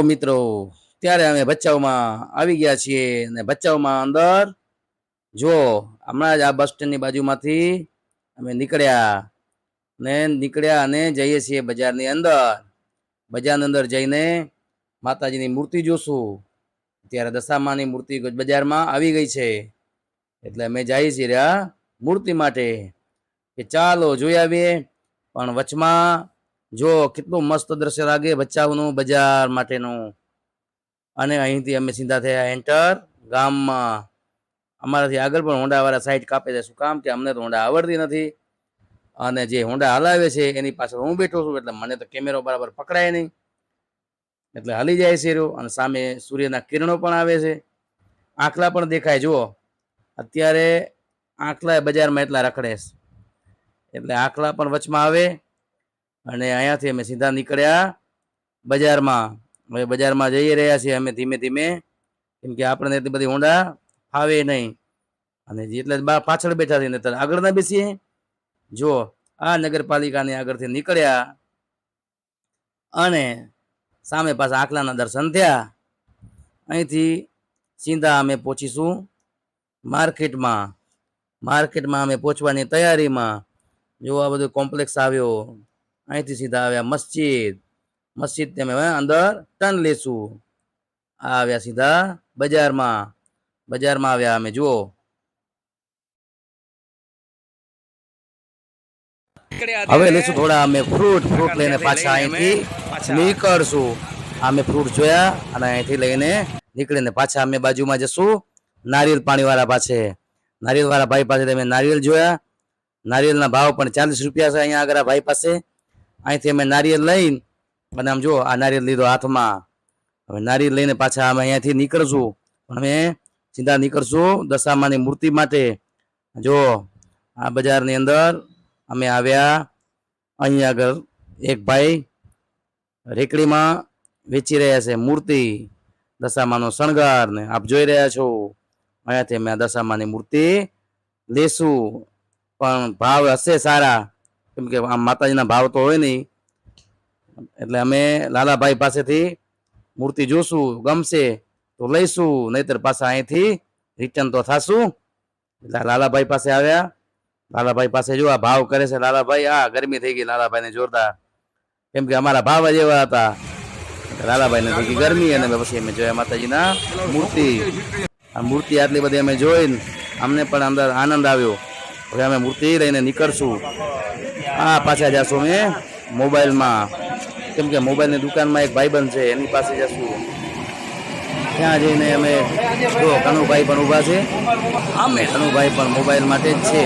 મિત્રો, ત્યારે અમે ભચાઉમાં આવી ગયા છીએ અને ભચાઉમાં અંદર જો હમણાં જ આ બસ સ્ટેન્ડની બાજુમાંથી અમે નીકળ્યા અને જઈએ છીએ બજારની અંદર. બજારની અંદર જઈને માતાજીની મૂર્તિ જોશું. ત્યારે દશામાની મૂર્તિ બજારમાં આવી ગઈ છે, એટલે અમે જઈએ છીએ રહ્યા મૂર્તિ માટે કે ચાલો જોઈ આવીએ. પણ વચમાં જો કેટલું મસ્ત દ્રશ્ય લાગે ભચાઉનું બજાર માટેનું. અને અહીંથી અમે સીધા થયા એન્ટર ગામમાં. અમારાથી આગળ પણ હોન્ડાવાળા સાઈડ કાપે છે. શું કામ કે અમને તો હોન્ડા આવડતી નથી, અને જે હોન્ડા હલાવે છે એની પાછળ હું બેઠો છું, એટલે મને તો કેમેરો બરાબર પકડાય નહીં, એટલે હલી જાય છે. અને સામે સૂર્યના કિરણો પણ આવે છે, આંખલા પણ દેખાય. જુઓ અત્યારે આંખલા બજારમાં એટલા રખડે છે, એટલે આંખલા પણ વચમાં આવે. અને અહીંયાથી અમે સીધા નીકળ્યા બજારમાં. હવે બજારમાં જઈ રહ્યા છીએ અમે ધીમે ધીમે, કેમ કે આપણને એટલી બધી હોન્ડા ફાવે નહીં, અને એટલે પાછળ બેઠા થઈને આગળ ના બેસીએ. જો આ નગરપાલિકાની આગળથી નીકળ્યા અને સામે પાછા આંખલાના દર્શન થયા. અહીંથી સીધા અમે પહોંચીશું માર્કેટમાં. માર્કેટમાં અમે પહોંચવાની તૈયારીમાં. જો આ બધું કોમ્પ્લેક્સ આવ્યો. અહીંથી સીધા આવ્યા મસ્જિદ અમે અંદર ટર્ન લેશું. આવ્યા સીધા બજારમાં આવ્યા અમે. જુઓ હવે લેશું થોડા અમે ફ્રૂટ લઈને પાછા અહીંથી નીકળશું. અમે ફ્રૂટ જોયા અને અહીંથી લઈને નીકળીને પાછા અમે બાજુમાં જશું નારિયેલ પાણીવાળા પાસે. નારિયેલવાળા ભાઈ પાસે અમે નારિયેલ જોયા. નારિયેલના ભાવ પણ 40 રૂપિયા છે અહીંયા આગળ ભાઈ પાસે. અહીંથી અમે નારિયેલ લઈને, અને આમ જો આ નારિયેલ લીધો હાથમાં. હવે નારિયેલ લઈને પાછા અમે અહીંયાથી નીકળશું. અમે સીધા નીકળશું દશામાની મૂર્તિ માટે. જો આ બજારની અંદર અમે આવ્યા. અહીં આગળ એક ભાઈ રેકડીમાં વેચી રહ્યા છે મૂર્તિ, દશામાનો શણગાર ને આપ જોઈ રહ્યા છો. અહીંયાથી અમે આ દશામાની મૂર્તિ લેશું. પણ ભાવ હશે સારા, કેમ કે આમ માતાજીના ભાવ તો હોય નહીં, એટલે અમે લાલાભાઈ પાસેથી મૂર્તિ જોશું, ગમશે તો લઈશું, નહીતર પાછા અહીંથી રિટર્ન તો થશું. એટલે લાલાભાઈ પાસે આવ્યા. લાલાભાઈ પાસે જો આ ભાવ કરે છે લાલાભાઈ. આ ગરમી થઈ ગઈ લાલાભાઈને જોરદાર, કેમ કે અમારા ભાવ જ એવા હતા. લાલાભાઈને થઈ ગઈ ગરમી, અને પછી અમે જોયા માતાજીના મૂર્તિ. આ મૂર્તિ આટલી બધી અમે જોઈને અમને પણ અંદર આનંદ આવ્યો. હવે અમે મૂર્તિ લઈને નીકળશું. આ પાછા જશું અમે મોબાઈલમાં, કેમ કે મોબાઈલની દુકાનમાં એક ભાઈબંધ છે, એની પાસે જશું. ત્યાં જઈને અમે જો કનુભાઈ પણ ઊભા છે, અમે કનુભાઈ પણ મોબાઈલ માટે જ છે.